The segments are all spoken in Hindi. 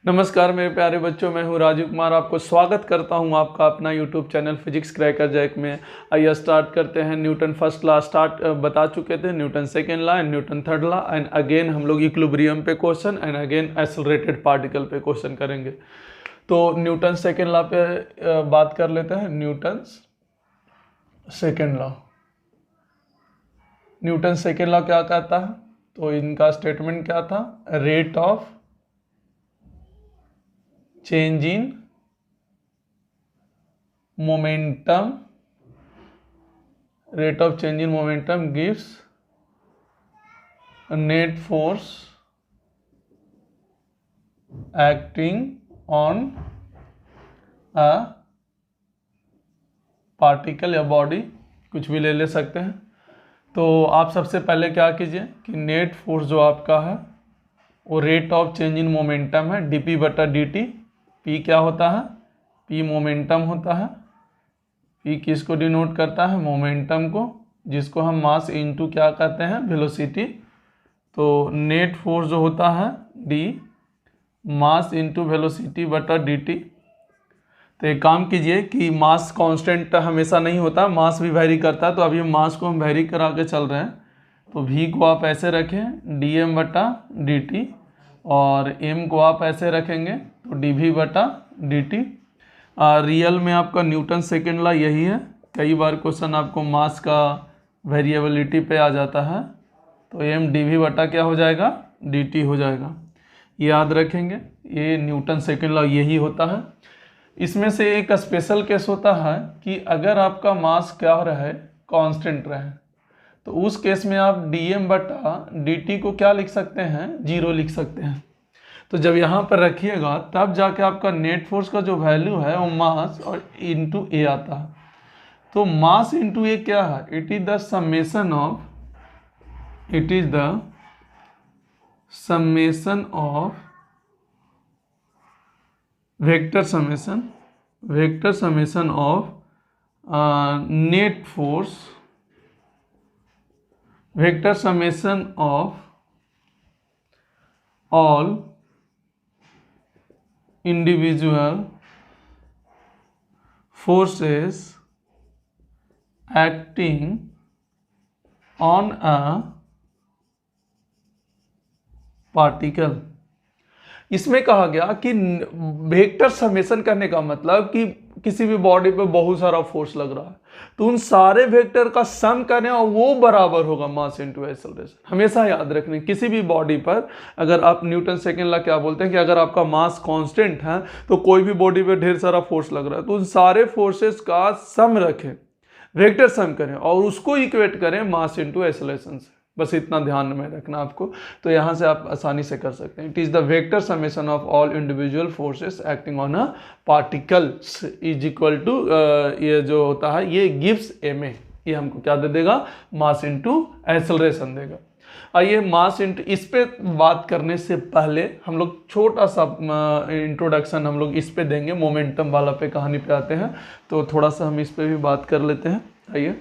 नमस्कार मेरे प्यारे बच्चों, मैं हूं राजीव कुमार। आपको स्वागत करता हूं आपका अपना YouTube channel Physics Cracker Jack में। आइए स्टार्ट करते हैं। न्यूटन फर्स्ट लॉ बता चुके थे, Newton second law and Newton third law, and again हम लोग इक्विलिब्रियम पे question and again accelerated particle पे क्वेश्चन करेंगे। तो न्यूटन सेकेंड लॉ पे बात कर लेते हैं। न्यूटन सेकेंड लॉ क्या कहता है? तो इनका स्टेटमेंट क्या था? Rate of change in momentum gives a net force acting on a particle या बॉडी, कुछ भी ले सकते हैं। तो आप सबसे पहले क्या कीजिए कि नेट फोर्स जो आपका है वो rate of change in momentum है, dp बटा dt। p क्या होता है? p मोमेंटम होता है। p किसको डिनोट करता है? मोमेंटम को, जिसको हम मास इनटू क्या कहते हैं? वेलोसिटी। तो नेट फोर्स जो होता है d मास इनटू वेलोसिटी बटा dt। तो एक काम कीजिए कि मास कांस्टेंट हमेशा नहीं होता, मास भी वेरी करता है। तो अभी मास को हम वेरी करा के चल रहे हैं। तो v को आप ऐसे रखें dm बटा dt, और m को आप ऐसे रखेंगे तो dv बटा dt। रियल में आपका न्यूटन सेकेंड लॉ यही है। कई बार क्वेश्चन आपको मास का वेरिएबिलिटी पे आ जाता है, तो m dv बटा क्या हो जाएगा? dt हो जाएगा। याद रखेंगे, ये न्यूटन सेकेंड लॉ यही होता है। इसमें से एक स्पेशल केस होता है कि अगर आपका मास क्या रहे? कांस्टेंट रहे, तो उस केस में आप dm बटा dt को क्या लिख सकते हैं? 0 लिख सकते हैं। तो जब यहाँ पर रखिएगा तब जाके आपका नेट फोर्स का जो वैल्यू है वो मास और इंटू ए आता है। तो मास इंटू ए क्या है? It is the summation of vector summation of net force, vector summation of all individual forces acting on a particle। इसमें कहा गया कि वेक्टर समेशन करने का मतलब कि किसी भी बॉडी पे बहुत सारा फोर्स लग रहा है, तो उन सारे वेक्टर का सम करें और वो बराबर होगा मास इनटू एक्सेलरेशन। हमेशा याद रखना, किसी भी बॉडी पर अगर आप न्यूटन सेकेंड लॉ क्या बोलते हैं कि अगर आपका मास कांस्टेंट है तो कोई भी बॉडी पे ढेर सारा फोर्स लग रहा है, तो उन सारे फोर्सेस का सम रखें, वेक्टर सम करें और उसको इक्वेट करें मास इनटू एक्सेलरेशन से। बस इतना ध्यान में रखना आपको। तो यहाँ से आप आसानी से कर सकते हैं। It is the vector summation of all individual forces acting on a particles is equal to, ये जो होता है ये गिव्स ma, ये हमको क्या दे देगा? मास इनटू एक्सेलरेशन देगा। आइए मास इनटू, इस पे बात करने से पहले हम लोग छोटा सा इंट्रोडक्शन हम लोग इस पे देंगे, मोमेंटम वाला पे कहानी पे आते हैं। तो थोड़ा सा हम इस पे भी बात कर लेते हैं। आइए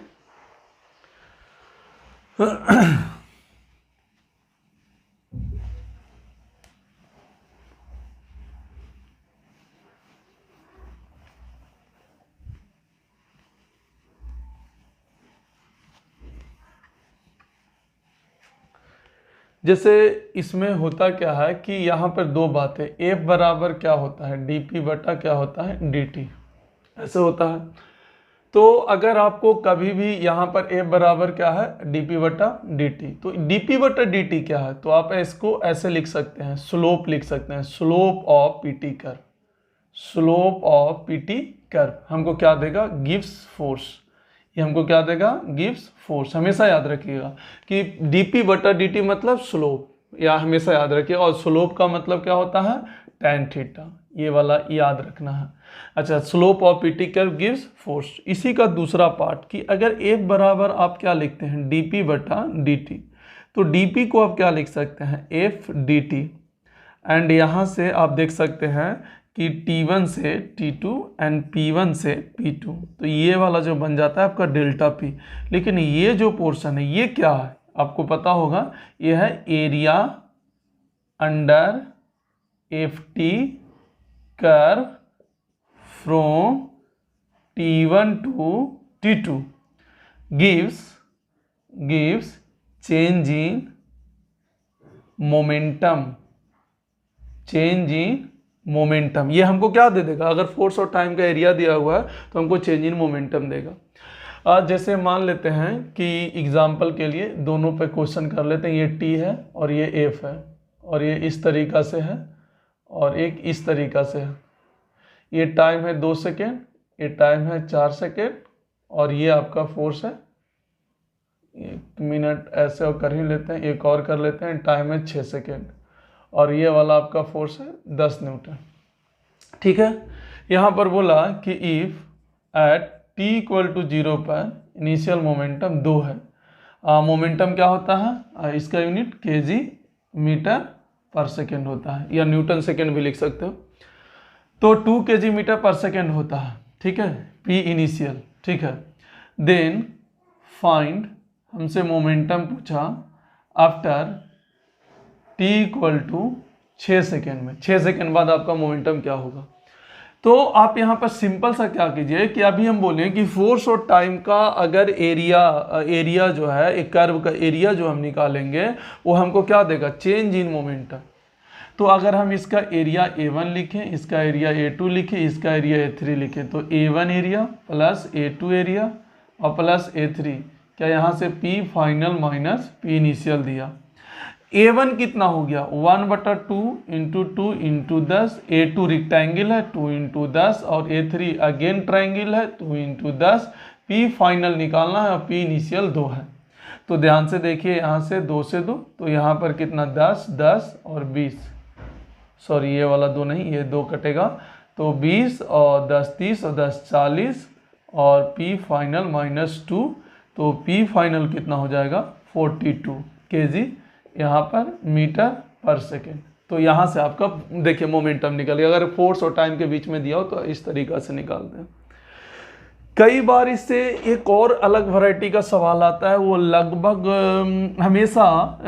जैसे इसमें होता क्या है कि यहाँ पर दो बातें, F बराबर क्या होता है? dp बटा क्या होता है? dt, ऐसे होता है। तो अगर आपको कभी भी यहाँ पर F बराबर क्या है? dp बटा dt, तो dp बटा dt क्या है? तो आप इसको ऐसे लिख सकते हैं, स्लोप लिख सकते हैं, slope of pt curve. Slope of pt curve हमको क्या देगा? Gives force. ये हमको क्या देगा? Gives force. हमेशा याद रखिएगा कि dp बटा dt मतलब स्लोप, या हमेशा याद रखिएगा। और स्लोप का मतलब क्या होता है? tan थीटा, ये वाला याद रखना है। अच्छा, slope of pt curve gives force. इसी का दूसरा पार्ट कि अगर F बराबर आप क्या लिखते हैं? dp बटा dt, तो dp को आप क्या लिख सकते हैं? f dt। एंड यहाँ से आप देख सकते हैं कि T1 से T2 एंड P1 से P2, तो ये वाला जो बन जाता है आपका डेल्टा P। लेकिन ये जो पोर्शन है ये क्या है? आपको पता होगा, ये है area under ft curve from t1 to t2 gives change in momentum, ये हमको क्या दे देगा? अगर फोर्स और टाइम का एरिया दिया हुआ है तो हमको चेंज इन मोमेंटम देगा। जैसे मान लेते हैं कि एग्जाम्पल के लिए दोनों पे क्वेश्चन कर लेते हैं। ये t है और ये f है, और ये इस तरीका से है और एक इस तरीका से है। ये टाइम है 2 सेकेंड, ये टाइम है 4 सेकेंड, और ये आपका फोर्स है 1 मिनट, ऐसे और कर ही लेते हैं, एक और कर लेते हैं, टाइम है 6 सेकेंड, और ये वाला आपका फोर्स है 10 न्यूटन। ठीक है, यहाँ पर बोला कि इफ एट t = 0 पर इनिशियल मोमेंटम 2 है। मोमेंटम क्या होता है? इसका यूनिट kg मीटर पर सेकेंड होता है, या न्यूटन सेकेंड भी लिख सकते हो। तो 2 kg मीटर पर सेकेंड होता है। ठीक है, p इनिशियल। ठीक है, देन फाइंड, हमसे मोमेंटम पूछा आफ्टर t = 6 सेकेंड में। 6 सेकेंड बाद आपका मोमेंटम क्या होगा? तो आप यहाँ पर सिंपल सा क्या कीजिए कि अभी हम बोलें कि फोर्स और टाइम का अगर एरिया जो है, एक कर्व का एरिया जो हम निकालेंगे वो हमको क्या देगा? Change in momentum. तो अगर हम इसका एरिया A1 लिखें, इसका एरिया A2 लिखें, इसका एरिया A3 लिखें, तो A1 area plus A2 area और प्लस A3, क्या यहाँ से P final minus P initial दिया। A1 कितना हो गया? 1/2 × 2 × 10। A2 रेक्टेंगल है, 2 × 10, और A3 अगेन ट्रायंगल है, 2 × 10। P फाइनल निकालना है और P इनिशियल 2 है। तो ध्यान से देखिए, यहाँ से 2 से 2, तो यहाँ पर कितना? 10, 10 और 20, सॉरी ये वाला 2 नहीं, ये 2 कटेगा, तो 20 और 10 30 और 10 40, और P फाइनल -2, तो P फाइनल कितना हो जाएगा? 42 kg यहाँ पर मीटर पर सेकेंड। तो यहाँ से आपका देखिए मोमेंटम निकल गया। अगर फोर्स और टाइम के बीच में दिया हो तो इस तरीका से निकालते हैं। कई बार इससे एक और अलग वैरायटी का सवाल आता है, वो लगभग हमेशा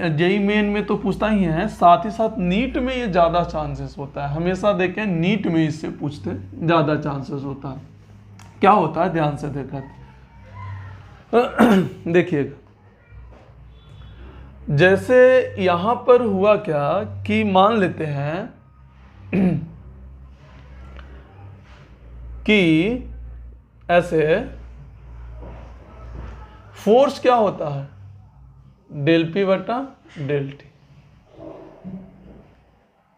जेईई मेन में तो पूछता ही है, साथ ही साथ नीट में ये ज़्यादा चांसेस होता है। हमेशा देखें नीट में इससे पूछते ज़्यादा चांसेस होता है। क्या होता है? ध्यान से देखा देखिएगा, जैसे यहाँ पर हुआ क्या कि मान लेते हैं कि ऐसे फोर्स क्या होता है? ΔP/ΔT।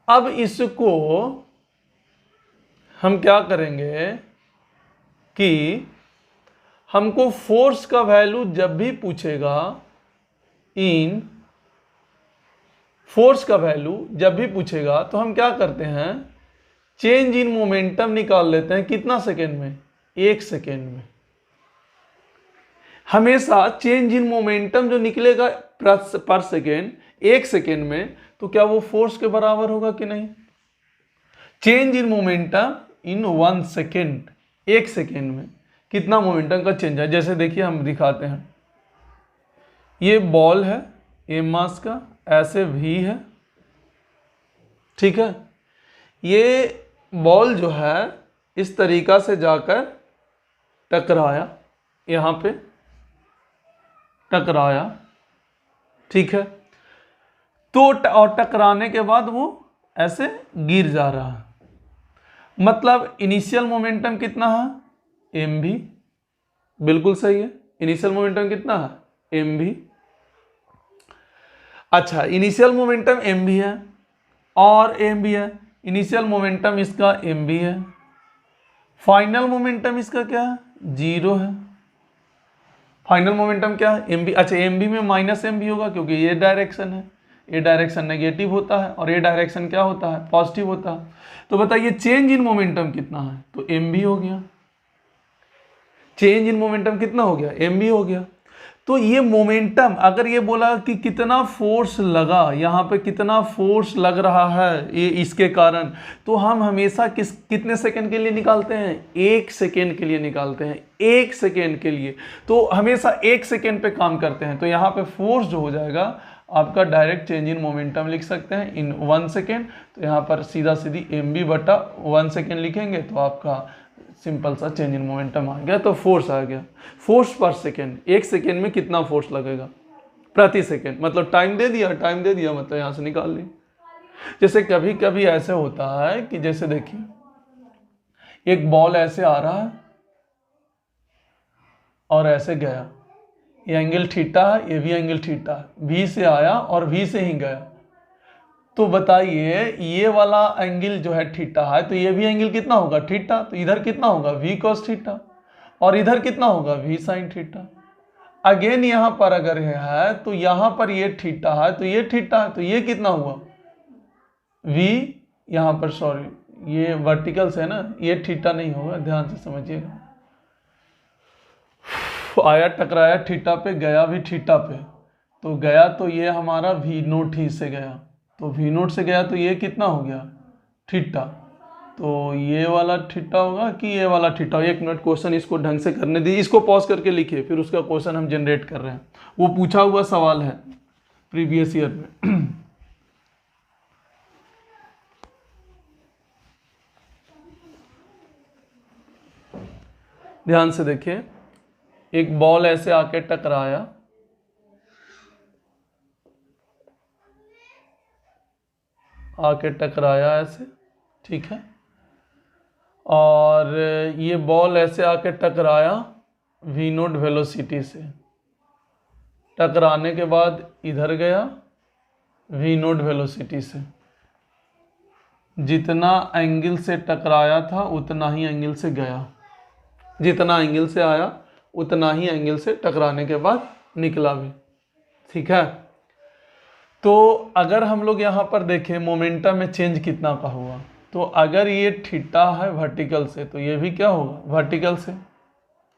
अब इसको हम क्या करेंगे कि हमको फोर्स का वैल्यू जब भी पूछेगा, फोर्स का वैल्यू जब भी पूछेगा तो हम क्या करते हैं? चेंज इन मोमेंटम निकाल लेते हैं। कितना सेकेंड में? 1 सेकेंड में। हमेशा चेंज इन मोमेंटम जो निकलेगा पर सेकेंड 1 सेकेंड में, तो क्या वो फोर्स के बराबर होगा कि नहीं? Change in momentum in 1 second, 1 second में कितना मोमेंटम का चेंज है? जैसे देखिए हम दिखाते हैं, ये बॉल है A मास का, ऐसे V है। ठीक है, ये बॉल जो है इस तरीका से जाकर टकराया, यहाँ पे टकराया। ठीक है, तो और टकराने के बाद वो ऐसे गिर जा रहा है। मतलब इनिशियल मोमेंटम कितना है? mv। बिल्कुल सही है, इनिशियल मोमेंटम कितना है? mv। अच्छा, इनिशियल मोमेंटम mv है और mv है, इनिशियल मोमेंटम इसका mv है, फाइनल मोमेंटम इसका क्या है? 0 है। फाइनल मोमेंटम क्या है? mv। अच्छा, mv में -mv होगा क्योंकि ये डायरेक्शन है, ये डायरेक्शन नेगेटिव होता है और ये डायरेक्शन क्या होता है? पॉजिटिव होता है। तो बताइए चेंज इन मोमेंटम कितना है? तो mv हो गया। चेंज इन मोमेंटम कितना हो गया? mv हो गया। तो ये मोमेंटम, अगर ये बोला कि कितना फोर्स लगा, यहाँ पे कितना फोर्स लग रहा है ये इसके कारण, तो हम हमेशा कितने सेकंड के लिए निकालते हैं? 1 सेकंड के लिए निकालते हैं, 1 सेकंड के लिए। तो हमेशा 1 सेकंड पे काम करते हैं। तो यहाँ पे फोर्स जो हो जाएगा आपका डायरेक्ट चेंज इन मोमेंटम लिख सकते हैं इन 1 सेकेंड। तो यहाँ पर सीधा सीधी mv बटा 1 सेकेंड लिखेंगे तो आपका सिंपल सा चेंज इन मोमेंटम आ गया। तो फोर्स आ गया, फोर्स पर सेकेंड, 1 सेकेंड में कितना फोर्स लगेगा प्रति सेकेंड, मतलब टाइम दे दिया, टाइम दे दिया मतलब यहाँ से निकाल ली। जैसे कभी कभी ऐसे होता है कि जैसे देखिए एक बॉल ऐसे आ रहा है और ऐसे गया, ये एंगल थीटा है, ये भी एंगल थीटा है, V से आया और V से ही गया। तो बताइए ये वाला एंगल जो है थीटा है तो ये भी एंगल कितना होगा थीटा, तो इधर कितना होगा V cos थीटा और इधर कितना होगा V sin थीटा। अगेन यहाँ पर अगर है तो यहाँ पर ये थीटा है तो ये थीटा है, तो ये कितना हुआ V, यहाँ पर सॉरी ये वर्टिकल से है ना, ये थीटा नहीं होगा, ध्यान से समझिएगा। आया टकराया थीटा पे, गया भी थीटा पे, तो गया तो ये हमारा V नोट ही से गया, तो V नोट से गया तो ये कितना हो गया थीटा, तो ये वाला थीटा होगा कि ये वाला थीटा। 1 मिनट क्वेश्चन इसको ढंग से करने दीजिए, इसको पॉज करके लिखिए, फिर उसका क्वेश्चन हम जनरेट कर रहे हैं, वो पूछा हुआ सवाल है प्रीवियस ईयर में। ध्यान से देखिए, एक बॉल ऐसे आके टकराया, ऐसे, ठीक है, और ये बॉल ऐसे आके टकराया V नोट वेलोसिटी से, टकराने के बाद इधर गया V नोट वेलोसिटी से, जितना एंगल से टकराया था उतना ही एंगल से गया, जितना एंगल से आया उतना ही एंगल से टकराने के बाद निकला भी, ठीक है। तो अगर हम लोग यहाँ पर देखें मोमेंटम में चेंज कितना का हुआ, तो अगर ये थीटा है वर्टिकल से तो ये भी क्या होगा वर्टिकल से,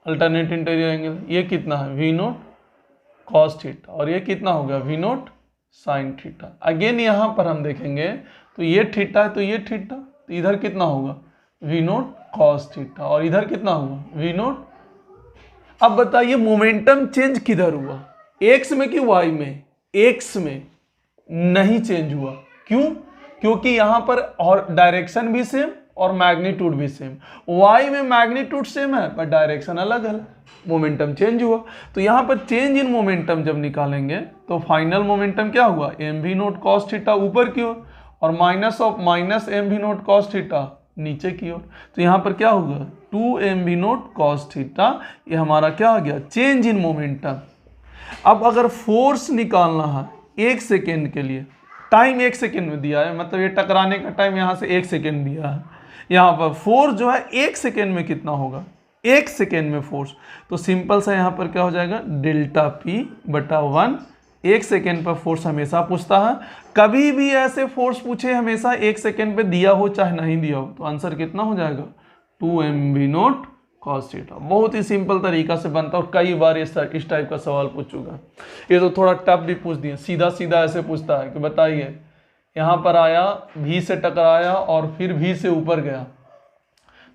अल्टरनेट इंटीरियर एंगल, ये कितना है V नोट कॉस थीटा और ये कितना होगा V note sine theta. Again यहाँ पर हम देखेंगे तो ये थीटा है तो ये थीटा, तो इधर कितना होगा V नोट कॉस थीटा और इधर कितना होगा V नोट। अब बताइए मोमेंटम चेंज किधर हुआ, x में कि y में, x में नहीं चेंज हुआ, क्यों, क्योंकि यहां पर और डायरेक्शन भी सेम और मैग्नीट्यूड भी सेम, y में मैग्नीट्यूड सेम है पर डायरेक्शन अलग है, मोमेंटम चेंज हुआ। तो यहां पर चेंज इन मोमेंटम जब निकालेंगे तो फाइनल मोमेंटम क्या हुआ mv नोट कॉस थीटा ऊपर की ओर और minus mv note cos theta नीचे की ओर, तो यहाँ पर क्या होगा 2mv नोट कॉस थीटा, ये हमारा क्या हो गया चेंज इन मोमेंटम। अब अगर फोर्स निकालना है 1 सेकेंड के लिए, टाइम 1 सेकेंड में दिया है, मतलब ये टकराने का टाइम यहाँ से 1 सेकेंड दिया है, यहाँ पर फोर्स जो है 1 सेकेंड में कितना होगा 1 सेकेंड में फोर्स, तो सिंपल सा यहाँ पर क्या हो जाएगा डेल्टा P बटा 1। 1 सेकेंड पर फोर्स हमेशा पूछता है, कभी भी ऐसे फोर्स पूछे हमेशा 1 सेकेंड पे दिया हो चाहे नहीं दिया हो, तो आंसर कितना हो जाएगा 2mv नोट कॉस थीटा। बहुत ही सिंपल तरीका से बनता है और कई बार इस टाइप का सवाल पूछ चुका। ये तो थोड़ा टफ भी पूछ दिया, सीधा सीधा ऐसे पूछता है कि बताइए यहाँ पर आया V से टकराया और फिर V से ऊपर गया,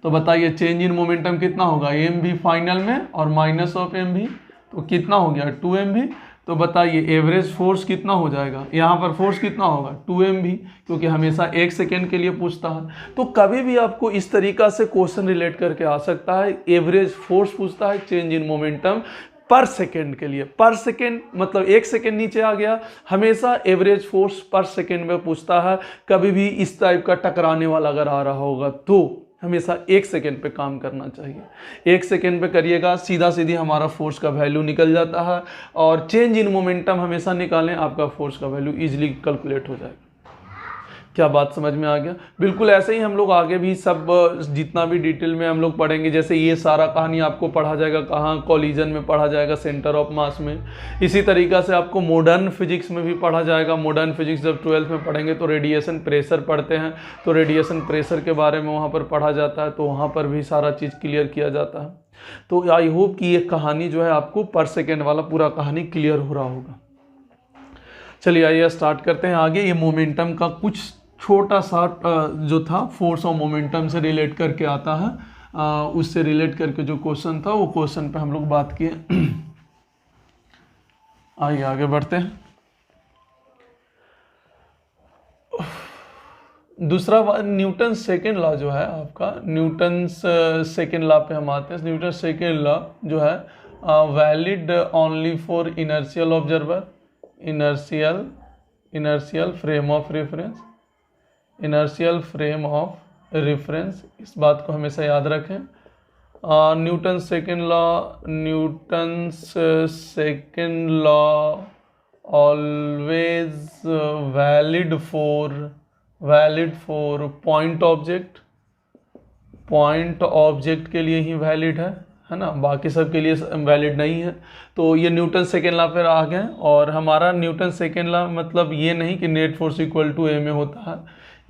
तो बताइए चेंज इन मोमेंटम कितना होगा mv फाइनल में और माइनस ऑफ mv, तो कितना हो गया 2mv। तो बताइए एवरेज फोर्स कितना हो जाएगा, यहाँ पर फोर्स कितना होगा 2mv, क्योंकि हमेशा 1 सेकेंड के लिए पूछता है। तो कभी भी आपको इस तरीका से क्वेश्चन रिलेट करके आ सकता है, एवरेज फोर्स पूछता है चेंज इन मोमेंटम पर सेकेंड के लिए, पर सेकेंड मतलब 1 सेकेंड नीचे आ गया, हमेशा एवरेज फोर्स पर सेकेंड में पूछता है। कभी भी इस टाइप का टकराने वाला अगर आ रहा होगा तो हमेशा 1 सेकेंड पे काम करना चाहिए। 1 सेकेंड पे करिएगा, सीधा सीधी हमारा फोर्स का वैल्यू निकल जाता है और चेंज इन मोमेंटम हमेशा निकालें, आपका फोर्स का वैल्यू इजीली कैलकुलेट हो जाएगा। क्या बात समझ में आ गया? बिल्कुल ऐसे ही हम लोग आगे भी सब जितना भी डिटेल में हम लोग पढ़ेंगे, जैसे ये सारा कहानी आपको पढ़ा जाएगा कहाँ, कॉलिजन में पढ़ा जाएगा, सेंटर ऑफ मास में। इसी तरीका से आपको मॉडर्न फिजिक्स में भी पढ़ा जाएगा। मॉडर्न फिजिक्स जब 12th में पढ़ेंगे तो रेडिएशन प्रेशर पढ़ते हैं, तो रेडिएशन प्रेशर के बारे में वहाँ पर पढ़ा जाता है, तो वहाँ पर भी सारा चीज़ क्लियर किया जाता है। तो आई होप कि ये कहानी जो है आपको पर सेकेंड वाला पूरा कहानी क्लियर हो रहा होगा। चलिए आइए स्टार्ट करते हैं आगे। ये मोमेंटम का कुछ छोटा सा जो था फोर्स और मोमेंटम से रिलेट करके आता है, उससे रिलेट करके जो क्वेश्चन था वो क्वेश्चन पे हम लोग बात किए। आइए आगे बढ़ते हैं। दूसरा न्यूटन सेकेंड लॉ जो है आपका, न्यूटन सेकेंड लॉ पे हम आते हैं। न्यूटन सेकेंड लॉ जो है valid only for inertial observer, inertial frame of reference, inertial frame of reference, इस बात को हमेशा याद रखें। Newton second law always valid for point object के लिए ही वैलिड है ना, बाकी सब के लिए वैलिड नहीं है। तो ये न्यूटन सेकेंड लॉ पर आ गए। और हमारा न्यूटन सेकेंड लॉ मतलब ये नहीं कि नेट फोर्स इक्वल टू ए में होता है,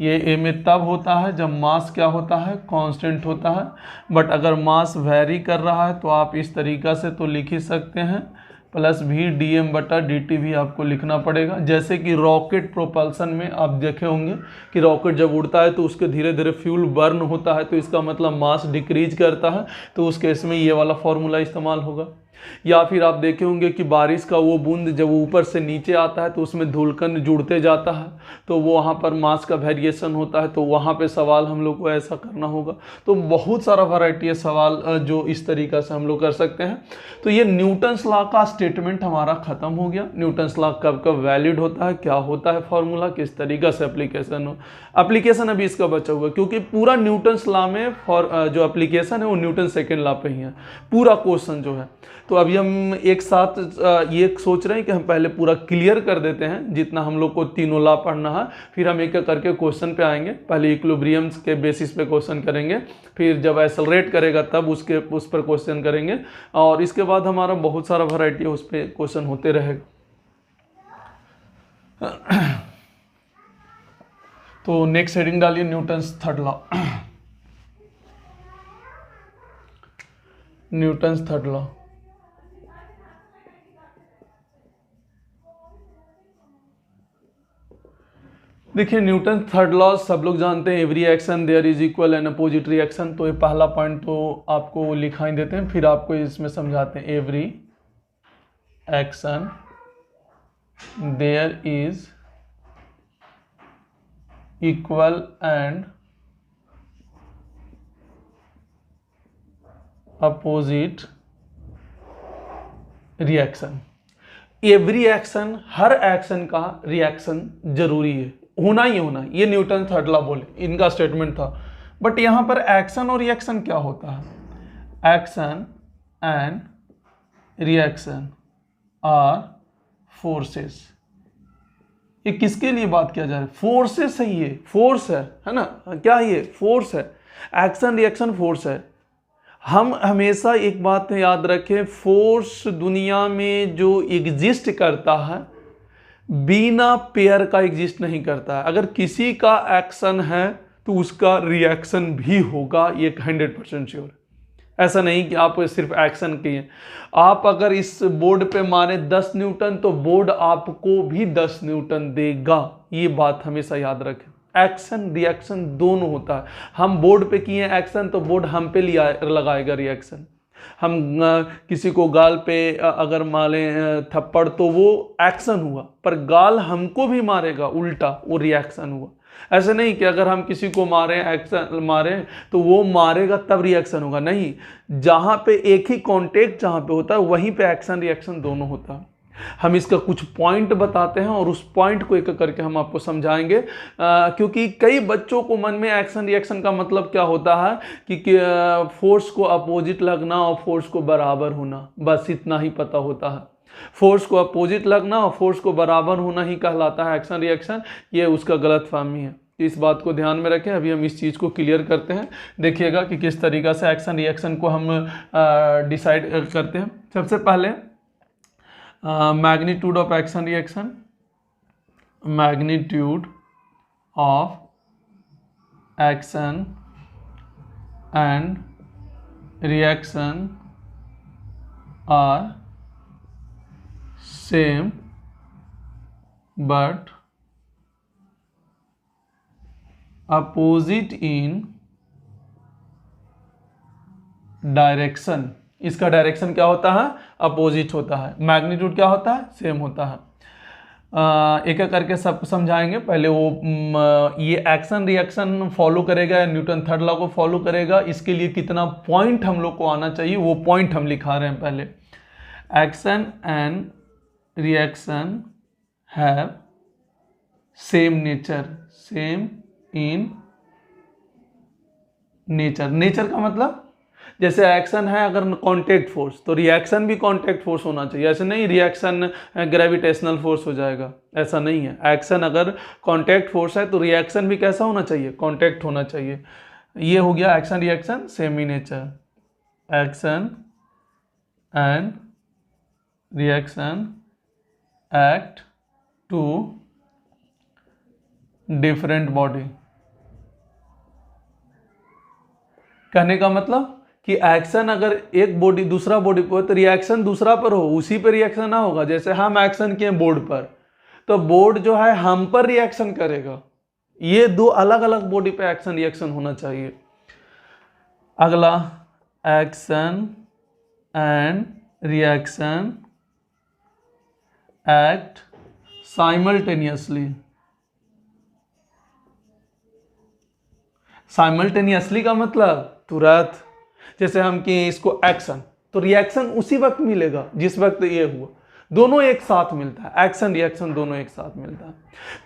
ये ए में तब होता है जब मास क्या होता है, कांस्टेंट होता है। बट अगर मास वैरी कर रहा है तो आप इस तरीक़ा से तो लिख ही सकते हैं, प्लस भी dm/dt भी आपको लिखना पड़ेगा। जैसे कि रॉकेट प्रोपल्सन में आप देखे होंगे कि रॉकेट जब उड़ता है तो उसके धीरे धीरे फ्यूल बर्न होता है, तो इसका मतलब मास डिक्रीज करता है, तो उस केस में ये वाला फॉर्मूला इस्तेमाल होगा। या फिर आप देखे होंगे कि बारिश का वो बूंद जब ऊपर से नीचे आता है तो उसमें धूलकण जुड़ते जाता है, तो वो वहाँ पर मास का वेरिएशन होता है, तो वहाँ पे सवाल हम लोग को ऐसा करना होगा। तो बहुत सारा वैरायटी है सवाल जो इस तरीक़ा से हम लोग कर सकते हैं। तो ये न्यूटन्स लॉ का स्टेटमेंट हमारा ख़त्म हो गया। न्यूटन्स लॉ कब कब वैलिड होता है, क्या होता है फॉर्मूला, किस तरीक़ा से एप्लीकेशन अभी इसका बचा हुआ है, क्योंकि पूरा न्यूटन्स लॉ में जो एप्लीकेशन है वो न्यूटन सेकेंड लॉ पे ही है पूरा क्वेश्चन जो है। तो अभी हम एक साथ ये सोच रहे हैं कि हम पहले पूरा क्लियर कर देते हैं जितना हम लोग को तीनों लॉ पढ़ना है, फिर हम एक एक करके क्वेश्चन पे आएंगे। पहले इक्विलिब्रियम के बेसिस पे क्वेश्चन करेंगे, फिर जब एक्सेलरेट करेगा तब उस पर क्वेश्चन करेंगे, और इसके बाद हमारा बहुत सारा वैरायटी है उस पर क्वेश्चन होते रहेगा। तो नेक्स्ट हेडिंग डालिए Newton's third law. Newton's third law देखिए, न्यूटन थर्ड लॉ सब लोग जानते हैं, every action there is equal and opposite reaction. तो ये पहला पॉइंट तो आपको लिखाई देते हैं, फिर आपको इसमें समझाते हैं। Every action there is equal and opposite reaction. Every action, हर एक्शन का रिएक्शन जरूरी है, होना ही होना। ये न्यूटन थर्ड लॉ बोले, इनका स्टेटमेंट था। बट यहां पर एक्शन और रिएक्शन क्या होता है? Action and reaction are forces. ये किसके लिए बात किया जा रहा है? फोर्सेस है, ये फोर्स है ना, क्या ये फोर्स है। एक्शन रिएक्शन फोर्स है। हम हमेशा एक बात याद रखें, फोर्स दुनिया में जो एग्जिस्ट करता है बिना पेयर का एग्जिस्ट नहीं करता है। अगर किसी का एक्शन है तो उसका रिएक्शन भी होगा, ये 100% श्योर। ऐसा नहीं कि आप सिर्फ एक्शन किए, आप अगर इस बोर्ड पे मारे 10 न्यूटन तो बोर्ड आपको भी 10 न्यूटन देगा। ये बात हमेशा याद रखें। एक्शन रिएक्शन दोनों होता है। हम बोर्ड पे किए एक्शन तो बोर्ड हम पे लगाएगा रिएक्शन। हम किसी को गाल पे अगर मारे थप्पड़ तो वो एक्शन हुआ, पर गाल हमको भी मारेगा उल्टा, वो रिएक्शन हुआ। ऐसे नहीं कि अगर हम किसी को एक्शन मारे तो वो मारेगा तब रिएक्शन होगा, नहीं। जहाँ पे एक ही कॉन्टेक्ट जहाँ पे होता है वहीं पे एक्शन रिएक्शन दोनों होता है। हम इसका कुछ पॉइंट बताते हैं और उस पॉइंट को एक करके हम आपको समझाएंगे, क्योंकि कई बच्चों को मन में एक्शन रिएक्शन का मतलब क्या होता है कि फोर्स को अपोजिट लगना और फोर्स को बराबर होना, बस इतना ही पता होता है। फोर्स को अपोजिट लगना और फोर्स को बराबर होना ही कहलाता है एक्शन रिएक्शन। ये उसका गलतफहमी है, इस बात को ध्यान में रखें। अभी हम इस चीज़ को क्लियर करते हैं, देखिएगा कि किस तरीक़ा से एक्शन रिएक्शन को हम डिसाइड करते हैं। सबसे पहले magnitude of action reaction, magnitude of action and reaction are same but opposite in direction। इसका डायरेक्शन क्या होता है? अपोजिट होता है। मैग्नीट्यूड क्या होता है? सेम होता है। एक एक करके सब समझाएंगे। पहले वो ये एक्शन रिएक्शन फॉलो करेगा, न्यूटन थर्ड लॉ को फॉलो करेगा, इसके लिए कितना पॉइंट हम लोग को आना चाहिए वो पॉइंट हम लिखा रहे हैं। पहले action and reaction have same nature, same in nature. Nature का मतलब जैसे एक्शन है अगर कांटेक्ट फोर्स तो रिएक्शन भी कांटेक्ट फोर्स होना चाहिए। ऐसे नहीं रिएक्शन ग्रेविटेशनल फोर्स हो जाएगा, ऐसा नहीं है। एक्शन अगर कांटेक्ट फोर्स है तो रिएक्शन भी कैसा होना चाहिए, कांटेक्ट होना चाहिए। ये हो गया action reaction same in nature. Action and reaction act to different body. कहने का मतलब कि एक्शन अगर एक बॉडी दूसरा बॉडी पर हो तो रिएक्शन दूसरा पर हो, उसी पर रिएक्शन ना होगा। जैसे हम एक्शन किए बोर्ड पर तो बोर्ड जो है हम पर रिएक्शन करेगा। ये दो अलग अलग बॉडी पे एक्शन रिएक्शन होना चाहिए। अगला action and reaction act simultaneously. Simultaneously का मतलब तुरंत। जैसे हम किए इसको एक्शन तो रिएक्शन उसी वक्त मिलेगा जिस वक्त ये हुआ, दोनों एक साथ मिलता है। एक्शन रिएक्शन दोनों एक साथ मिलता है।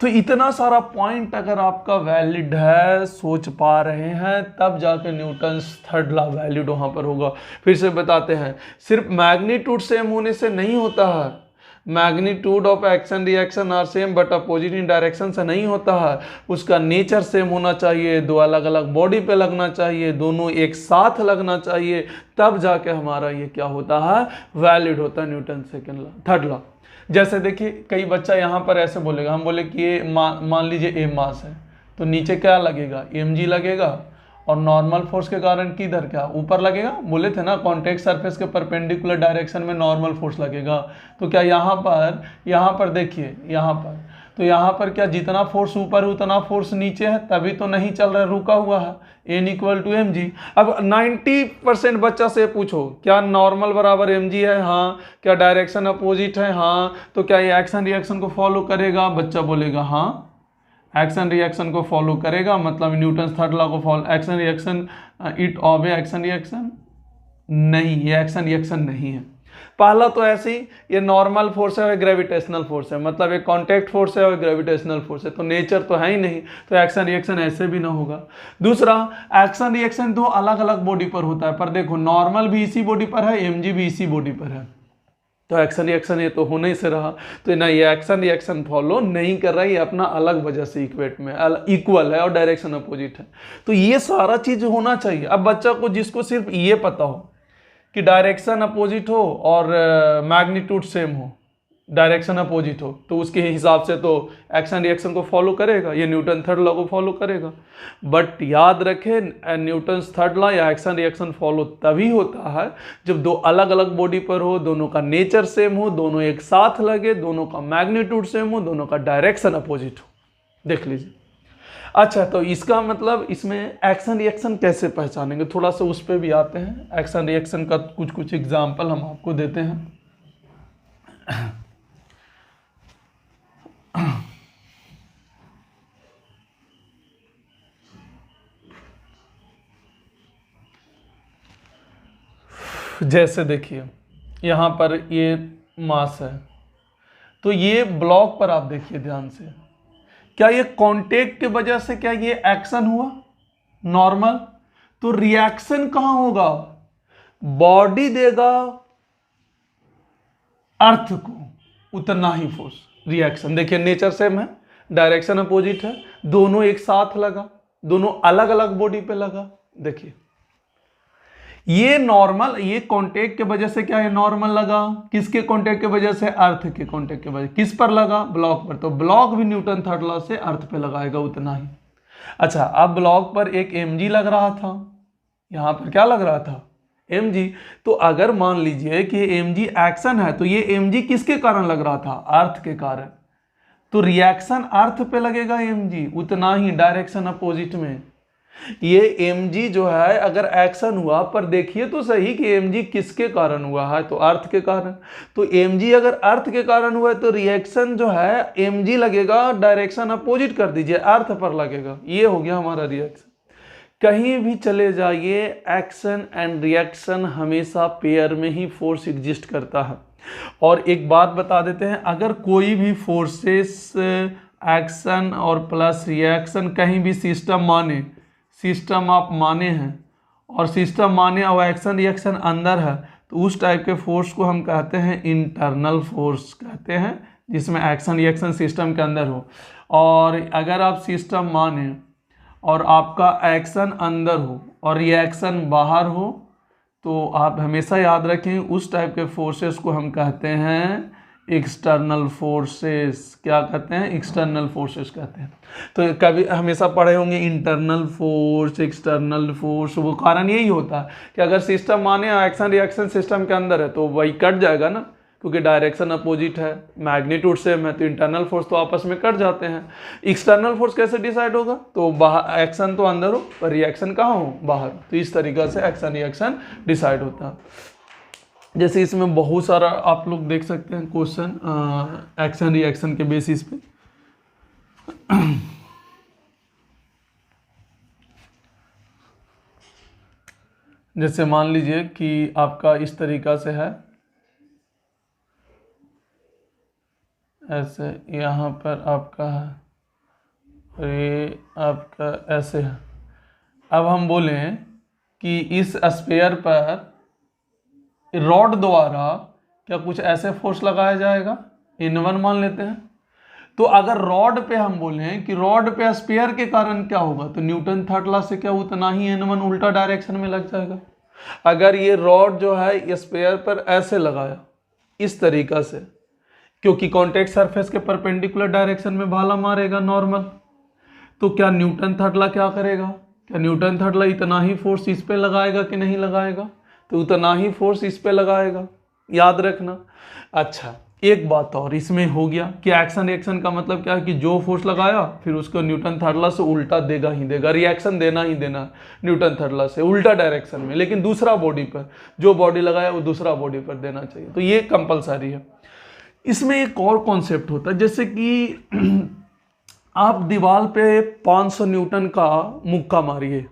तो इतना सारा पॉइंट अगर आपका वैलिड है, सोच पा रहे हैं, तब जाके न्यूटन्स थर्ड लॉ वैलिड वहां पर होगा। फिर से बताते हैं, सिर्फ मैग्नीट्यूड सेम होने से नहीं होता है। Magnitude of action reaction are same but opposite in direction से नहीं होता है। उसका नेचर सेम होना चाहिए, दो अलग अलग बॉडी पे लगना चाहिए, दोनों एक साथ लगना चाहिए, तब जाके हमारा ये क्या होता है, वैलिड होता है Newton second law third law. जैसे देखिए कई बच्चा यहाँ पर ऐसे बोलेगा, हम बोले कि ये मान लीजिए ए मास है तो नीचे क्या लगेगा, mg लगेगा, और नॉर्मल फोर्स के कारण किधर क्या ऊपर लगेगा। बोले थे ना कॉन्टेक्ट सरफेस के परपेंडिकुलर डायरेक्शन में नॉर्मल फोर्स लगेगा। तो क्या यहाँ पर देखिए यहाँ पर, तो यहाँ पर क्या जितना फोर्स ऊपर है उतना फोर्स नीचे है, तभी तो नहीं चल रहा है, रुका हुआ है। n = mg। अब 90% बच्चा से पूछो क्या नॉर्मल बराबर mg है, हाँ। क्या डायरेक्शन अपोजिट है, हाँ। तो क्या ये एक्शन रिएक्शन को फॉलो करेगा, बच्चा बोलेगा हाँ। एक्शन रिएक्शन को फॉलो करेगा, मतलब न्यूटन थर्ड लॉ को follow. Action reaction it obey action reaction, नहीं, ये एक्शन रिएक्शन नहीं है। पहला तो ऐसे ही ये नॉर्मल फोर्स है और ग्रेविटेशनल फोर्स है, मतलब एक कांटेक्ट फोर्स है और ग्रेविटेशनल फोर्स है, तो नेचर तो है ही नहीं, तो एक्शन रिएक्शन ऐसे भी ना होगा। दूसरा, एक्शन रिएक्शन दो अलग अलग बॉडी पर होता है, पर देखो नॉर्मल भी इसी बॉडी पर है, mg भी इसी बॉडी पर है, तो एक्शन रिएक्शन ये तो होने से रहा। तो ना ये एक्शन रिएक्शन फॉलो नहीं कर रहा है, ये अपना अलग वजह से इक्वेट में इक्वल है और डायरेक्शन अपोजिट है। तो ये सारा चीज होना चाहिए। अब बच्चा को जिसको सिर्फ ये पता हो कि डायरेक्शन अपोजिट हो और मैग्नीट्यूड सेम हो, डायरेक्शन अपोजिट हो, तो उसके हिसाब से तो एक्शन रिएक्शन को फॉलो करेगा, ये न्यूटन थर्ड लॉ को फॉलो करेगा। बट याद रखें न्यूटन थर्ड लॉ या एक्शन रिएक्शन फॉलो तभी होता है जब दो अलग अलग बॉडी पर हो, दोनों का नेचर सेम हो, दोनों एक साथ लगे, दोनों का मैग्नीट्यूड सेम हो, दोनों का डायरेक्शन अपोजिट हो। देख लीजिए। अच्छा, तो इसका मतलब इसमें एक्शन रिएक्शन कैसे पहचानेंगे, थोड़ा सा उस पर भी आते हैं। एक्शन रिएक्शन का कुछ एग्जाम्पल हम आपको देते हैं। जैसे देखिए यहाँ पर ये मास है, तो ये ब्लॉक पर आप देखिए ध्यान से, क्या ये कांटेक्ट की वजह से क्या ये एक्शन हुआ नॉर्मल, तो रिएक्शन कहां होगा, बॉडी देगा अर्थ को उतना ही फोर्स, रिएक्शन देखिए नेचर सेम है, डायरेक्शन अपोजिट है, दोनों एक साथ लगा, दोनों अलग अलग बॉडी पे लगा। देखिए ये नॉर्मल, ये कांटेक्ट के वजह से क्या है नॉर्मल लगा, किसके कांटेक्ट के वजह से, अर्थ के कांटेक्ट के वजह से। किस पर लगा, ब्लॉक पर, तो ब्लॉक भी न्यूटन थर्ड लॉ से अर्थ पे लगाएगा उतना ही। अच्छा, अब ब्लॉक पर एक mg लग रहा था, यहां पर क्या लग रहा था, mg। तो अगर मान लीजिए कि mg एक्शन है, तो ये mg किसके कारण लग रहा था, अर्थ के कारण, तो रिएक्शन अर्थ पे लगेगा mg उतना ही, डायरेक्शन अपोजिट में। ये mg जो है अगर एक्शन हुआ, पर देखिए तो सही कि mg किसके कारण हुआ है, तो अर्थ के कारण। तो mg अगर अर्थ के कारण हुआ है तो रिएक्शन जो है mg लगेगा, डायरेक्शन अपोजिट कर दीजिए, अर्थ पर लगेगा। ये हो गया हमारा रिएक्शन। कहीं भी चले जाइए, एक्शन एंड रिएक्शन हमेशा पेयर में ही फोर्स एग्जिस्ट करता है। और एक बात बता देते हैं, अगर कोई भी फोर्सेस एक्शन और प्लस रिएक्शन कहीं भी सिस्टम माने, सिस्टम आप माने हैं और सिस्टम माने और एक्शन रिएक्शन अंदर है, तो उस टाइप के फोर्स को हम कहते हैं इंटरनल फोर्स कहते हैं, जिसमें एक्शन रिएक्शन सिस्टम के अंदर हो। और अगर आप सिस्टम माने और आपका एक्शन अंदर हो और रिएक्शन बाहर हो, तो आप हमेशा याद रखें उस टाइप के फोर्सेस को हम कहते हैं एक्सटर्नल फोर्सेस। क्या कहते हैं? एक्सटर्नल फोर्सेस कहते हैं। तो कभी हमेशा पढ़े होंगे इंटरनल फोर्स, एक्सटर्नल फोर्स। वो कारण यही होता है कि अगर सिस्टम माने एक्शन रिएक्शन सिस्टम के अंदर है तो वही कट जाएगा ना, क्योंकि डायरेक्शन अपोजिट है, मैग्नीट्यूड सेम है, तो इंटरनल फोर्स तो आपस में कट जाते हैं। एक्सटर्नल फोर्स कैसे डिसाइड होगा? तो बाहर एक्शन तो अंदर हो पर रिएक्शन कहाँ हो? बाहर। तो इस तरीक़ा से एक्शन रिएक्शन डिसाइड होता है। जैसे इसमें बहुत सारा आप लोग देख सकते हैं क्वेश्चन एक्शन रिएक्शन के बेसिस पे। जैसे मान लीजिए कि आपका इस तरीक़ा से है, ऐसे यहाँ पर आपका है और ये आपका ऐसे है। अब हम बोलें कि इस स्फीयर पर रॉड द्वारा क्या कुछ ऐसे फोर्स लगाया जाएगा, N1 मान लेते हैं। तो अगर रॉड पे हम बोलें कि रॉड पे स्फीयर के कारण क्या होगा, तो न्यूटन थर्ड लॉ से क्या उतना ही N1 उल्टा डायरेक्शन में लग जाएगा। अगर ये रॉड जो है स्फीयर पर ऐसे लगाया इस तरीका से, क्योंकि कॉन्टैक्ट सरफेस के परपेंडिकुलर डायरेक्शन में भाला मारेगा नॉर्मल, तो क्या न्यूटन थर्ड लॉ क्या करेगा? क्या न्यूटन थर्ड लॉ इतना ही फोर्स इस पे लगाएगा कि नहीं लगाएगा? तो उतना ही फोर्स इस पे लगाएगा, याद रखना। अच्छा, एक बात और इसमें हो गया कि एक्शन रिएक्शन का मतलब क्या है कि जो फोर्स लगाया फिर उसको न्यूटन थर्ड लॉ से उल्टा देगा ही देगा, रिएक्शन देना ही देना न्यूटन थर्ड लॉ से उल्टा डायरेक्शन में, लेकिन दूसरा बॉडी पर, जो बॉडी लगाया वो दूसरा बॉडी पर देना चाहिए। तो ये कंपलसरी है। इसमें एक और कॉन्सेप्ट होता है, जैसे कि आप दीवार पे 500 न्यूटन का मुक्का मारिए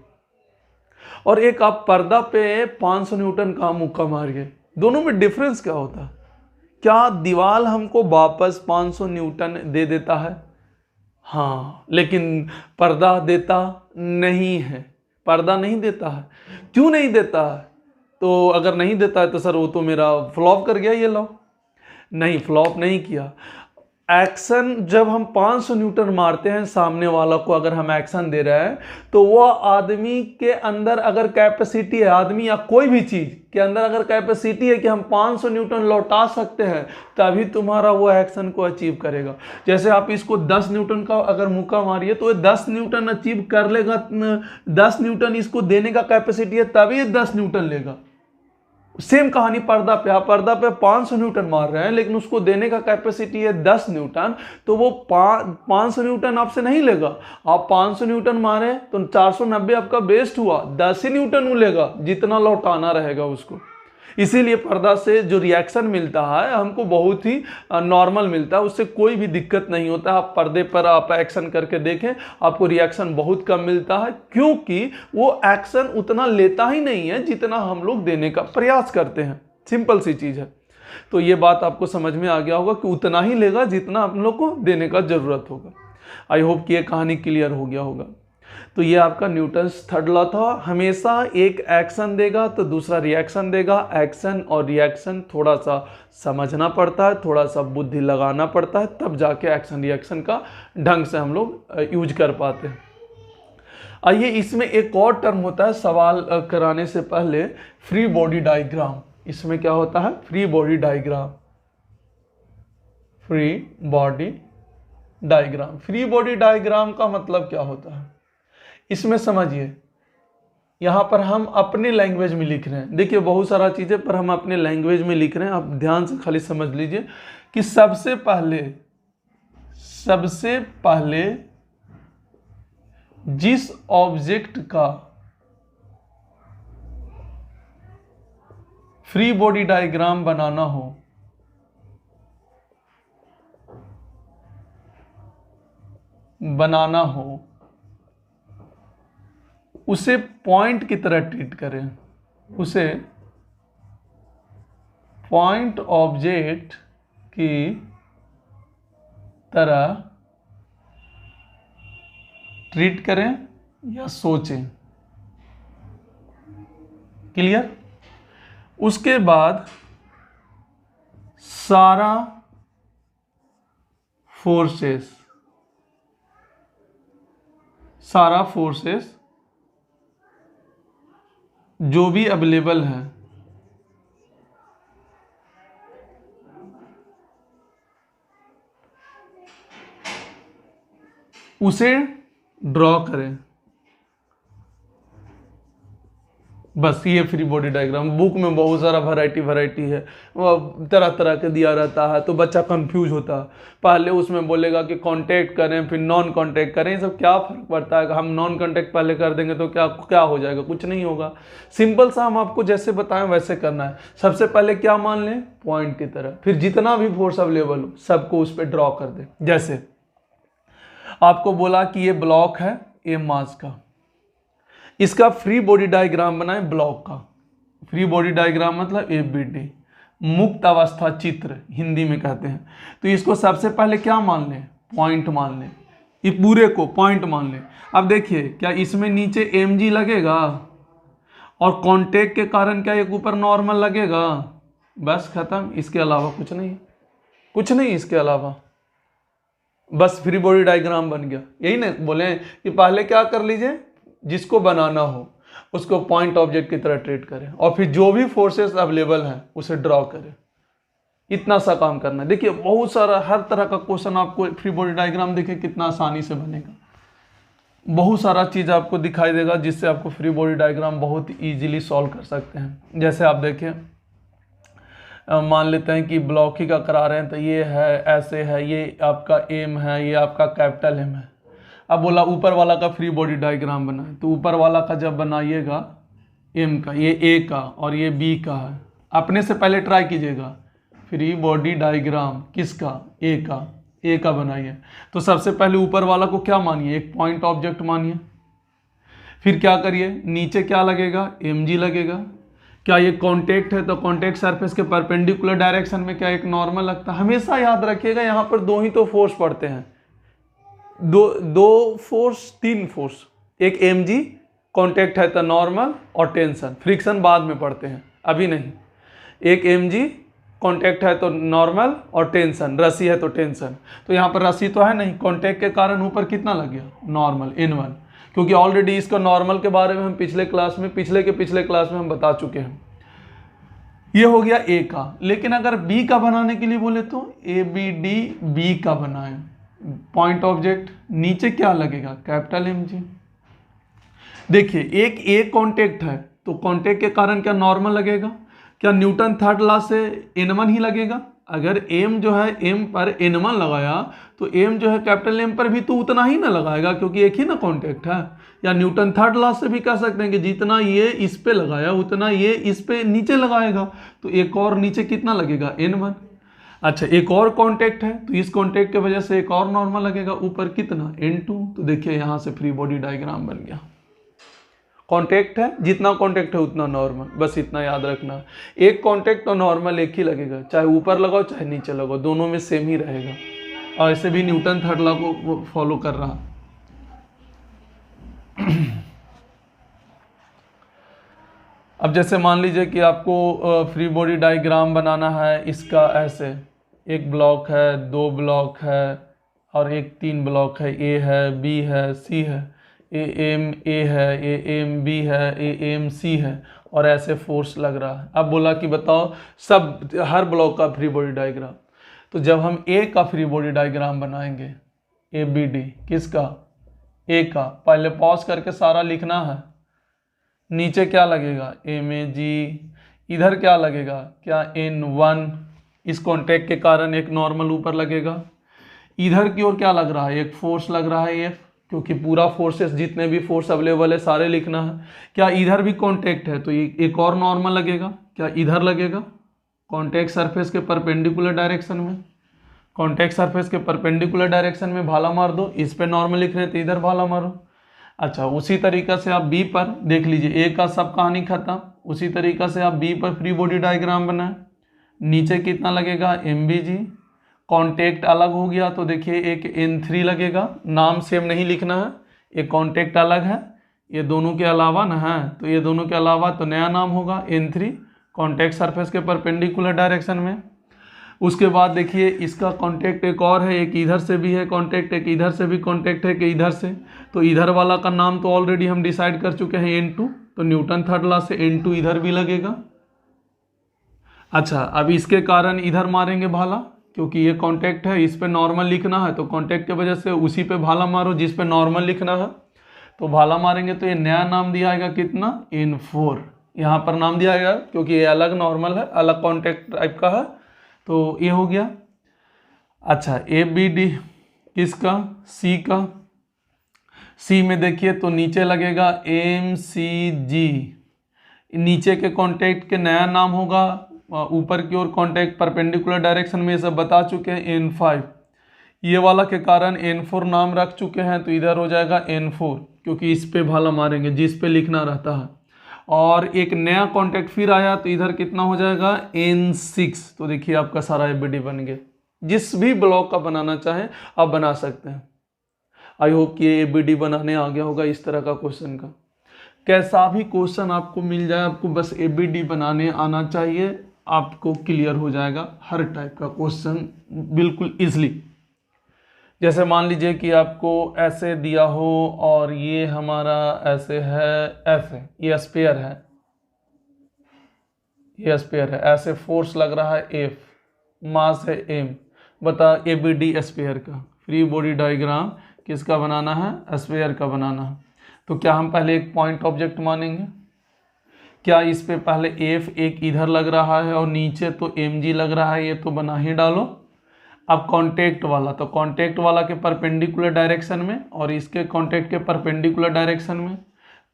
और एक आप पर्दा पे 500 न्यूटन का मुक्का मारिए, दोनों में डिफरेंस क्या होता है? क्या दीवार हमको वापस 500 न्यूटन दे देता है? हाँ, लेकिन पर्दा देता नहीं है। पर्दा नहीं देता है। क्यों नहीं देता है? तो अगर नहीं देता है तो सर वो तो मेरा फ्लॉप कर गया ये लॉ। नहीं, फ्लॉप नहीं किया। एक्शन जब हम 500 न्यूटन मारते हैं सामने वाला को, अगर हम एक्शन दे रहे हैं, तो वह आदमी के अंदर अगर कैपेसिटी है, आदमी या कोई भी चीज़ के अंदर अगर कैपेसिटी है कि हम 500 न्यूटन लौटा सकते हैं, तभी तुम्हारा वो एक्शन को अचीव करेगा। जैसे आप इसको 10 न्यूटन का अगर मुक्का मारिए तो ये 10 न्यूटन अचीव कर लेगा, 10 न्यूटन इसको देने का कैपेसिटी है, तभी ये 10 न्यूटन लेगा। सेम कहानी पर्दा पे, आप पर्दा पे 500 न्यूटन मार रहे हैं लेकिन उसको देने का कैपेसिटी है 10 न्यूटन, तो वो 500 न्यूटन आपसे नहीं लेगा। आप 500 न्यूटन मारे तो 490 आपका बेस्ट हुआ, 10 ही न्यूटन वो लेगा जितना लौटाना रहेगा उसको। इसीलिए पर्दा से जो रिएक्शन मिलता है हमको बहुत ही नॉर्मल मिलता है, उससे कोई भी दिक्कत नहीं होता। आप पर्दे पर आप एक्शन करके देखें, आपको रिएक्शन बहुत कम मिलता है, क्योंकि वो एक्शन उतना लेता ही नहीं है जितना हम लोग देने का प्रयास करते हैं। सिंपल सी चीज़ है। तो ये बात आपको समझ में आ गया होगा कि उतना ही लेगा जितना हम लोग को देने का ज़रूरत होगा। आई होप कि ये कहानी क्लियर हो गया होगा। तो ये आपका न्यूटन्स थर्ड लॉ था। हमेशा एक एक्शन देगा तो दूसरा रिएक्शन देगा। एक्शन और रिएक्शन थोड़ा सा समझना पड़ता है, थोड़ा सा बुद्धि लगाना पड़ता है, तब जाके एक्शन रिएक्शन का ढंग से हम लोग यूज कर पाते हैं। आइए, इसमें एक और टर्म होता है सवाल कराने से पहले, फ्री बॉडी डायग्राम। इसमें क्या होता है? Free body diagram. Free body diagram. Free body diagram का मतलब क्या होता है? इसमें समझिए, यहाँ पर हम अपने लैंग्वेज में लिख रहे हैं। देखिए, बहुत सारा चीज़ें पर हम अपने लैंग्वेज में लिख रहे हैं। आप ध्यान से खाली समझ लीजिए कि सबसे पहले जिस ऑब्जेक्ट का फ्री बॉडी डायग्राम बनाना हो उसे पॉइंट की तरह ट्रीट करें, उसे पॉइंट ऑब्जेक्ट की तरह ट्रीट करें या सोचें। क्लियर? उसके बाद सारा फोर्सेस जो भी अवेलेबल है उसे ड्रॉ करें। बस ये फ्री बॉडी डायग्राम। बुक में बहुत सारा वैरायटी है, तरह तरह के दिया रहता है, तो बच्चा कंफ्यूज होता है। पहले उसमें बोलेगा कि कांटेक्ट करें, फिर नॉन कांटेक्ट करें। ये सब क्या फर्क पड़ता है? हम नॉन कांटेक्ट पहले कर देंगे तो क्या हो जाएगा? कुछ नहीं होगा। सिंपल सा हम आपको जैसे बताएं वैसे करना है। सबसे पहले क्या मान लें? पॉइंट की तरह। फिर जितना भी फोर्स अवेलेबल हो सबको उस पर ड्रॉ कर दें। जैसे आपको बोला कि ये ब्लॉक है ए मास का, इसका फ्री बॉडी डायग्राम बनाएं ब्लॉक का। फ्री बॉडी डायग्राम मतलब FBD, मुक्त अवस्था चित्र हिंदी में कहते हैं। तो इसको सबसे पहले क्या मान लें? पॉइंट मान लें। ये पूरे को पॉइंट मान लें। अब देखिए, क्या इसमें नीचे mg लगेगा और कांटेक्ट के कारण क्या एक ऊपर नॉर्मल लगेगा? बस खत्म। इसके अलावा कुछ नहीं इसके अलावा। बस फ्री बॉडी डायग्राम बन गया। यही ना बोले कि पहले क्या कर लीजिए, जिसको बनाना हो उसको पॉइंट ऑब्जेक्ट की तरह ट्रीट करें और फिर जो भी फोर्सेस अवेलेबल हैं उसे ड्रॉ करें। इतना सा काम करना है। देखिए बहुत सारा हर तरह का क्वेश्चन आपको फ्री बॉडी डायग्राम देखिए कितना आसानी से बनेगा। बहुत सारा चीज़ आपको दिखाई देगा जिससे आपको फ्री बॉडी डायग्राम बहुत ईजिली सॉल्व कर सकते हैं। जैसे आप देखिए, मान लेते हैं कि ब्लॉक ही का करा रहे हैं, तो ये है, ऐसे है, ये आपका एम है, ये आपका कैपिटल एम है। अब बोला ऊपर वाला का फ्री बॉडी डायग्राम बनाए, तो ऊपर वाला का जब बनाइएगा एम का, ये ए का और ये बी का है, अपने से पहले ट्राई कीजिएगा। फ्री बॉडी डायग्राम किसका? ए का बनाइए। तो सबसे पहले ऊपर वाला को क्या मानिए? एक पॉइंट ऑब्जेक्ट मानिए। फिर क्या करिए, नीचे क्या लगेगा? mg लगेगा। क्या ये कांटेक्ट है तो कांटेक्ट सरफेस के परपेंडिकुलर डायरेक्शन में क्या एक नॉर्मल लगता है? हमेशा याद रखिएगा यहाँ पर दो ही तो फोर्स पड़ते हैं, दो फोर्स, तीन फोर्स। एक mg कांटेक्ट है तो नॉर्मल और टेंशन, फ्रिक्शन बाद में पढ़ते हैं, अभी नहीं। एक mg कांटेक्ट है तो नॉर्मल और टेंशन, रस्सी है तो टेंशन। तो यहाँ पर रस्सी तो है नहीं, कांटेक्ट के कारण ऊपर कितना लग गया? नॉर्मल n1, क्योंकि ऑलरेडी इसका नॉर्मल के बारे में हम पिछले क्लास में हम बता चुके हैं। ये हो गया ए का। लेकिन अगर बी का बनाने के लिए बोले तो ABD बी का बनाए। पॉइंट ऑब्जेक्ट, नीचे क्या लगेगा? Capital mg। देखिए एक ए कांटेक्ट है तो कांटेक्ट के कारण क्या नॉर्मल लगेगा? क्या न्यूटन थर्ड लॉ से n1 ही लगेगा? अगर m जो है m पर n1 लगाया तो m जो है कैपिटल M पर भी तो उतना ही ना लगाएगा, क्योंकि एक ही ना कांटेक्ट है। या न्यूटन थर्ड लॉ से भी कह सकते हैं कि जितना ये इस पे लगाया उतना ये इस पे नीचे लगाएगा, तो एक और नीचे कितना लगेगा? n1। अच्छा, एक और कांटेक्ट है तो इस कांटेक्ट की वजह से एक और नॉर्मल लगेगा, ऊपर कितना? n2। तो देखिए यहाँ से फ्री बॉडी डायग्राम बन गया। कांटेक्ट है, जितना कांटेक्ट है उतना नॉर्मल, बस इतना याद रखना। एक कांटेक्ट और नॉर्मल एक ही लगेगा, चाहे ऊपर लगाओ चाहे नीचे लगाओ, दोनों में सेम ही रहेगा। और ऐसे भी न्यूटन थर्ड लॉ को फॉलो कर रहा। अब जैसे मान लीजिए कि आपको फ्री बॉडी डायग्राम बनाना है इसका ऐसे, एक ब्लॉक है, दो ब्लॉक है और एक तीन ब्लॉक है, ए है, बी है, सी है, ए है, B है, C है और ऐसे फोर्स लग रहा है। अब बोला कि बताओ सब हर ब्लॉक का फ्री बॉडी डायग्राम। तो जब हम ए का फ्री बॉडी डायग्राम बनाएंगे, ABD किसका? ए का। पहले पॉज करके सारा लिखना है। नीचे क्या लगेगा? MAG। इधर क्या लगेगा? क्या N1, इस कॉन्टेक्ट के कारण एक नॉर्मल ऊपर लगेगा। इधर की ओर क्या लग रहा है? एक फोर्स लग रहा है F। क्योंकि पूरा फोर्सेस जितने भी फोर्स अवेलेबल है सारे लिखना है। क्या इधर भी कॉन्टेक्ट है तो ये एक और नॉर्मल लगेगा, क्या इधर लगेगा कॉन्टेक्ट सरफेस के परपेंडिकुलर डायरेक्शन में, कॉन्टेक्ट सरफेस के परपेंडिकुलर डायरेक्शन में भाला मार दो, इस पे नॉर्मल लिख रहे हैं तो इधर भाला मारो। अच्छा उसी तरीका से आप बी पर देख लीजिए, ए का सब कहानी खत्म। उसी तरीका से आप बी पर फ्री बॉडी डायग्राम बनाए, नीचे कितना लगेगा MBG, कॉन्टेक्ट अलग हो गया तो देखिए एक N3 लगेगा, नाम सेम नहीं लिखना है, एक कॉन्टेक्ट अलग है, ये दोनों के अलावा ना है तो ये दोनों के अलावा तो नया नाम होगा N3, कॉन्टेक्ट सरफेस के परपेंडिकुलर डायरेक्शन में। उसके बाद देखिए इसका कॉन्टेक्ट एक और है, एक इधर से भी है कॉन्टेक्ट, एक इधर से भी कॉन्टेक्ट है कि इधर से, तो इधर वाला का नाम तो ऑलरेडी हम डिसाइड कर चुके हैं N2, तो न्यूटन थर्ड लॉ से N2 इधर भी लगेगा। अच्छा अब इसके कारण इधर मारेंगे भाला, क्योंकि ये कॉन्टेक्ट है, इस पे नॉर्मल लिखना है तो कॉन्टेक्ट की वजह से उसी पे भाला मारो जिस पे नॉर्मल लिखना है, तो भाला मारेंगे तो ये नया नाम दिया आएगा कितना N4, यहाँ पर नाम दिया आएगा क्योंकि ये अलग नॉर्मल है, अलग कॉन्टेक्ट टाइप का है, तो ये हो गया। अच्छा ABD किसका, C का, C में देखिए तो नीचे लगेगा MCG, नीचे के कॉन्टेक्ट के नया नाम होगा, ऊपर की ओर कॉन्टेक्ट परपेंडिकुलर डायरेक्शन में ये सब बता चुके हैं N5, ये वाला के कारण N4 नाम रख चुके हैं तो इधर हो जाएगा N4, क्योंकि इस पे भाला मारेंगे जिस पे लिखना रहता है। और एक नया कॉन्टेक्ट फिर आया तो इधर कितना हो जाएगा N6, तो देखिए आपका सारा ABD बन गया। जिस भी ब्लॉक का बनाना चाहें आप बना सकते हैं। आई होप कि ये ABD बनाने आ गया होगा इस तरह का क्वेश्चन का। कैसा भी क्वेश्चन आपको मिल जाए, आपको बस ABD बनाने आना चाहिए, आपको क्लियर हो जाएगा हर टाइप का क्वेश्चन बिल्कुल इजली। जैसे मान लीजिए कि आपको ऐसे दिया हो और ये हमारा ऐसे है, ऐसे ये स्फीयर है, ये स्फीयर है, ऐसे फोर्स लग रहा है F, मास है M, बता ABD स्फीयर का फ्री बॉडी डायग्राम किसका बनाना है, स्फीयर का बनाना है। तो क्या हम पहले एक पॉइंट ऑब्जेक्ट मानेंगे, क्या इस पे पहले F एक इधर लग रहा है और नीचे तो MG लग रहा है, ये तो बना ही डालो। अब कॉन्टेक्ट वाला, तो कॉन्टेक्ट वाला के परपेंडिकुलर डायरेक्शन में और इसके कॉन्टेक्ट के परपेंडिकुलर डायरेक्शन में,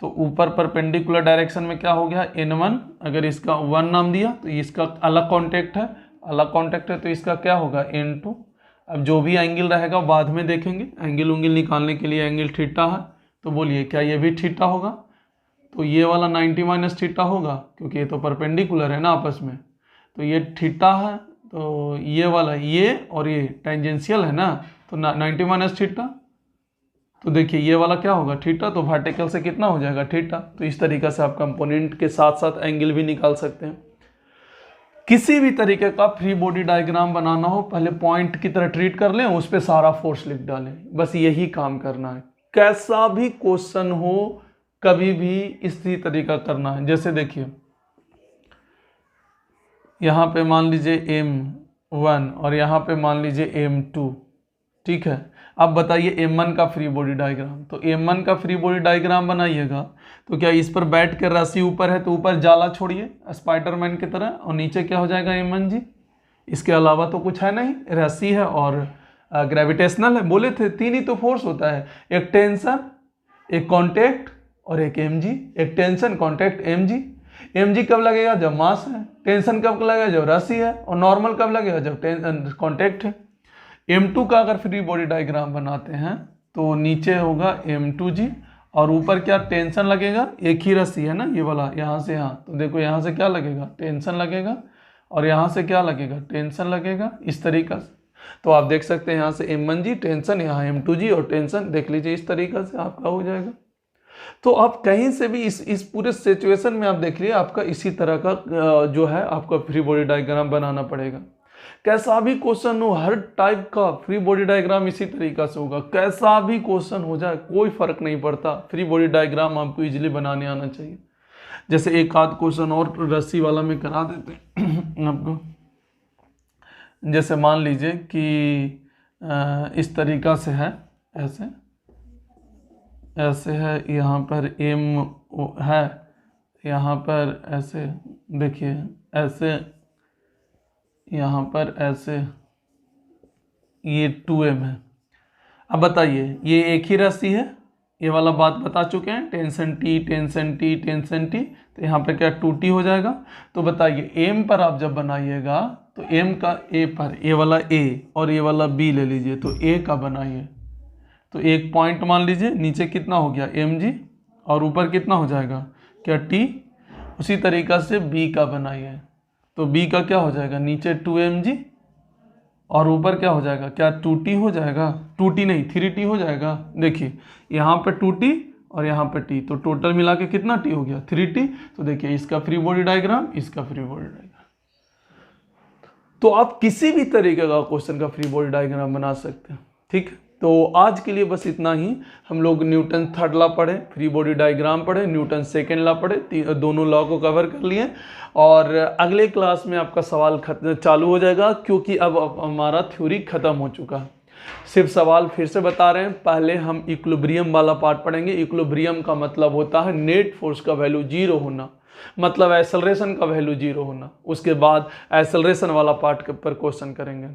तो ऊपर परपेंडिकुलर डायरेक्शन में क्या हो गया N1, अगर इसका 1 नाम दिया तो इसका अलग कॉन्टेक्ट है, अलग कॉन्टेक्ट है तो इसका क्या होगा N2। अब जो भी एंगल रहेगा बाद में देखेंगे, एंगल उंगल निकालने के लिए एंगल थीटा है, तो बोलिए क्या ये भी थीटा होगा, तो ये वाला 90 माइनस थीटा होगा क्योंकि ये तो परपेंडिकुलर है ना आपस में, तो ये थीटा है, तो ये वाला ये और ये टेंजेंशियल है ना, तो 90 माइनस थीटा, तो देखिए ये वाला क्या होगा थीटा, तो वर्टिकल से कितना हो जाएगा थीटा। तो इस तरीके से आप कंपोनेंट के साथ साथ एंगल भी निकाल सकते हैं। किसी भी तरीके का फ्री बॉडी डायग्राम बनाना हो पहले पॉइंट की तरह ट्रीट कर लें, उस पर सारा फोर्स लिख डालें, बस यही काम करना है। कैसा भी क्वेश्चन हो कभी भी इसी तरीका करना है। जैसे देखिए यहाँ पे मान लीजिए M1 और यहाँ पे मान लीजिए M2, ठीक है। अब बताइए M1 का फ्री बॉडी डायग्राम, तो M1 का फ्री बॉडी डायग्राम बनाइएगा तो क्या इस पर बैठ के रस्सी ऊपर है तो ऊपर जाला छोड़िए स्पाइडरमैन की तरह और नीचे क्या हो जाएगा M1 जी, इसके अलावा तो कुछ है नहीं, रस्सी है और ग्रेविटेशनल है, बोले थे 3 ही तो फोर्स होता है, एक टेंशन, एक कॉन्टेक्ट और एक MG। एक टेंशन कॉन्टेक्ट MG, MG कब लगेगा जब मास है, टेंशन कब लगेगा जब रस्सी है, और नॉर्मल कब लगेगा जब कॉन्टेक्ट है। M2 का अगर फ्री बॉडी डायग्राम बनाते हैं तो नीचे होगा M2G और ऊपर क्या टेंशन लगेगा, एक ही रस्सी है ना ये वाला, यहाँ से यहाँ, तो देखो यहाँ से क्या लगेगा टेंशन लगेगा और यहाँ से क्या लगेगा टेंशन लगेगा, इस तरीका से। तो आप देख सकते हैं यहाँ से M1G टेंशन, यहाँ M2G और टेंशन, देख लीजिए इस तरीका से आपका हो जाएगा। तो आप कहीं से भी इस पूरे सिचुएशन में आप देख लीजिए आपका इसी तरह का जो है आपका फ्री बॉडी डायग्राम बनाना पड़ेगा। कैसा भी क्वेश्चन हो हर टाइप का फ्री बॉडी डायग्राम इसी तरीका से होगा, कैसा भी क्वेश्चन हो जाए कोई फर्क नहीं पड़ता, फ्री बॉडी डायग्राम आपको इजीली बनाने आना चाहिए। जैसे एक आध क्वेश्चन और रस्सी वाला में करा देते हैं आपको। जैसे मान लीजिए कि इस तरीका से है, ऐसे ऐसे है, यहाँ पर M है, यहाँ पर ऐसे देखिए ऐसे, यहाँ पर ऐसे, ये 2M है। अब बताइए, ये एक ही राशि है, ये वाला बात बता चुके हैं, tension T tension T tension T, तो यहाँ पे क्या 2t हो जाएगा। तो बताइए एम पर आप जब बनाइएगा तो एम का ए पर, ये वाला ए और ये वाला बी ले लीजिए, तो ए का बनाइए, तो एक पॉइंट मान लीजिए, नीचे कितना हो गया mg और ऊपर कितना हो जाएगा क्या t। उसी तरीक़ा से b का बनाइए, तो b का क्या हो जाएगा, नीचे 2mg और ऊपर क्या हो जाएगा, क्या 2t हो जाएगा, 2t नहीं 3t हो जाएगा। देखिए यहाँ पे 2t और यहाँ पे t, तो टोटल मिला के कितना t हो गया, 3t। तो देखिए इसका फ्री बॉडी डायग्राम, इसका फ्री बॉडी डायग्राम। तो आप किसी भी तरीके का क्वेश्चन का फ्री बॉडी डायग्राम बना सकते हैं। ठीक, तो आज के लिए बस इतना ही। हम लोग न्यूटन थर्ड लॉ पढ़े, फ्री बॉडी डायग्राम पढ़े, न्यूटन सेकेंड लॉ पढ़े, दोनों लॉ को कवर कर लिए। और अगले क्लास में आपका सवाल चालू हो जाएगा, क्योंकि अब हमारा थ्योरी खत्म हो चुका है। सिर्फ सवाल फिर से बता रहे हैं, पहले हम इक्विलिब्रियम वाला पार्ट पढ़ेंगे। इक्विलिब्रियम का मतलब होता है नेट फोर्स का वैल्यू 0 होना, मतलब एक्सेलरेशन का वैल्यू 0 होना। उसके बाद एक्सेलरेशन वाला पार्ट पर क्वेश्चन करेंगे।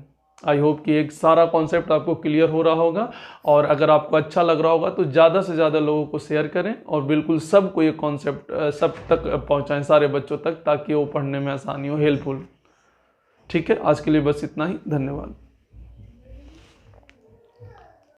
आई होप कि एक सारा कॉन्सेप्ट आपको क्लियर हो रहा होगा, और अगर आपको अच्छा लग रहा होगा तो ज़्यादा से ज़्यादा लोगों को शेयर करें, और बिल्कुल सबको ये कॉन्सेप्ट सब तक पहुंचाएं, सारे बच्चों तक, ताकि वो पढ़ने में आसानी हो, हेल्पफुल। ठीक है, आज के लिए बस इतना ही, धन्यवाद।